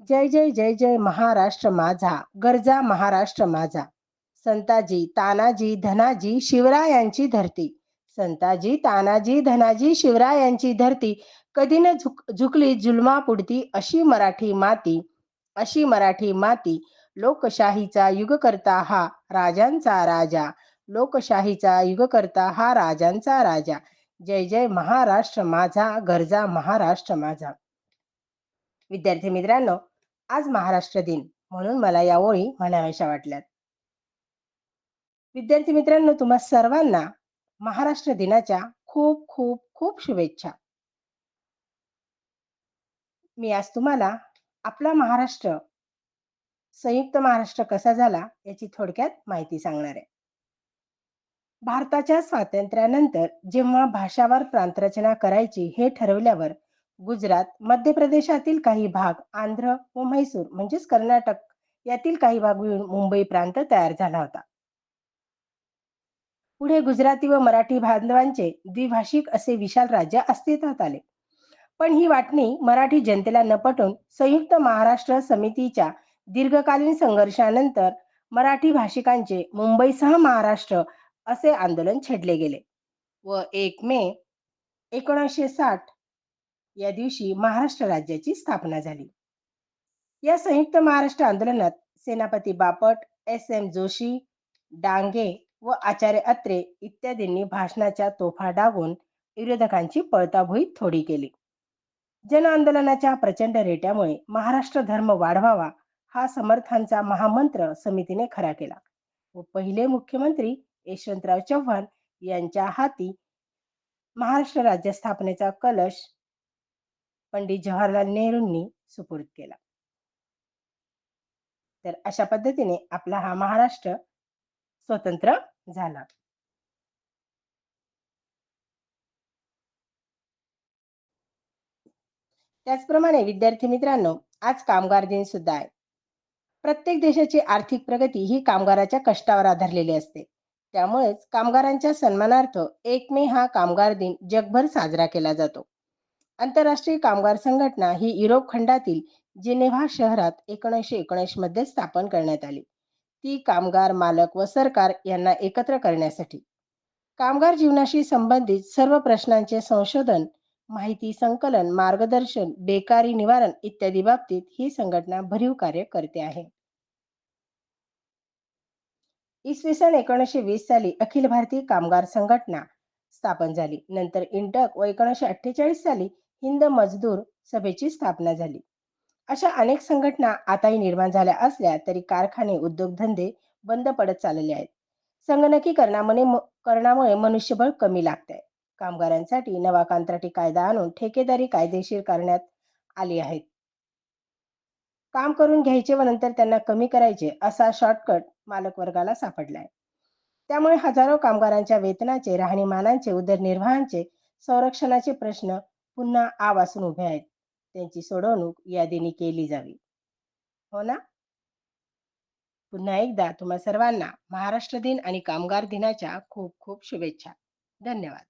जय जय जय जय महाराष्ट्र माझा, गरजा महाराष्ट्र माझा. संताजी तानाजी धनाजी शिवरायांची धरती. संताजी तानाजी धनाजी शिवरायांची धरती. कधी न झुकली जुलमापुढती. अशी मराठी माती, अशी मराठी माती. लोकशाहीचा युगकर्ता हा राजांचा राजा. लोकशाहीचा युगकर्ता हा राजांचा राजा. जय जय महाराष्ट्र माझा, गरजा महाराष्ट्र माझा. विद्यार्थी मित्रांनो, आज महाराष्ट्र दिन म्हणून मला या ओळी म्हणाव्याशा वाटल्यात. विद्यार्थी मित्रांनो, तुम्हा सर्वांना महाराष्ट्र दिनाच्या खूप खूप खूप शुभेच्छा. मी आज तुम्हाला आपला महाराष्ट्र, संयुक्त महाराष्ट्र कसा झाला याची थोडक्यात माहिती सांगणार आहे. भारताच्या स्वातंत्र्यानंतर जेव्हा भाषावार प्रांतरचना करायची हे ठरवल्यावर गुजरात, मध्य प्रदेशातील काही भाग, आंध्र व म्हैसूर म्हणजेच कर्नाटक यातील काही भाग मिळून मुंबई प्रांत तयार झाला होता. पुढे गुजराती व मराठी बांधवांचे द्विभाषिक असे विशाल राज्य अस्तित्वात आले. पण ही वाटणी मराठी जनतेला न पटून संयुक्त महाराष्ट्र समितीच्या दीर्घकालीन संघर्षानंतर मराठी भाषिकांचे मुंबईसह महाराष्ट्र असे आंदोलन छेडले गेले व 1 मे 1960 या दिवशी महाराष्ट्र राज्याची स्थापना झाली. या संयुक्त महाराष्ट्र आंदोलनात सेनापती बापट, एस. एम. जोशी, डांगे व आचार्य अत्रे इत्यादींनी भाषणाच्या तोफा डागून विरोधकांची पळताभुई थोडी केली. जन आंदोलनाच्या प्रचंड रेट्यामुळे महाराष्ट्र धर्म वाढवावा हा समर्थांचा महामंत्र समितीने खरा केला व पहिले मुख्यमंत्री यशवंतराव चव्हाण यांच्या हाती महाराष्ट्र राज्य स्थापनेचा कलश पंडित जवाहरलाल नेहरूंनी सुपूर्द केला. तर अशा पद्धतीने आपला हा महाराष्ट्र स्वतंत्र झाला. त्याचप्रमाणे विद्यार्थी मित्रांनो, आज कामगार दिन सुद्धा आहे. प्रत्येक देशाची आर्थिक प्रगती ही कामगाराच्या कष्टावर आधारलेली असते. त्यामुळेच कामगारांच्या सन्मानार्थ 1 मे हा कामगार दिन जगभर साजरा केला जातो. आंतरराष्ट्रीय कामगार संघटना ही युरोप खंडातील जिनेव्हा शहरात 1919 मध्ये स्थापन करण्यात आली. ती कामगार, मालक व सरकार यांना एकत्र करण्यासाठी कामगार जीवनाशी संबंधित सर्व प्रश्नांचे संशोधन, माहिती संकलन, मार्गदर्शन, बेकारी निवारण इत्यादी बाबतीत ही संघटना भरीव कार्य करते आहे. इसवी सन 1920 साली अखिल भारतीय कामगार संघटना स्थापन झाली. नंतर इंटक व 1948 साली हिंद मजदूर सभेची स्थापना झाली. अशा अनेक संघटना आताही निर्माण झाल्या असल्या तरी कारखाने, उद्योगधंदे बंद पडत चालले आहेत. करणामुळे मनुष्यबळ कमी लागत आहे. कामगारांसाठी नवा कंत्राटी कायदा आणून ठेकेदारी कायदेशीर करण्यात आली आहेत. काम करून घ्यायचे व नंतर त्यांना कमी करायचे असा शॉर्टकट मालक वर्गाला सापडलाय. त्यामुळे हजारो कामगारांच्या वेतनाचे, राहणीमानाचे, उदरनिर्वाहाचे, संरक्षणाचे प्रश्न पुन्हा आ वासून उभे आहेत. त्यांची सोडवणूक यादीने केली जावी. हो ना? पुन्हा एकदा तुम्हा सर्वांना महाराष्ट्र दिन आणि कामगार दिनाच्या खूप खूप शुभेच्छा. धन्यवाद.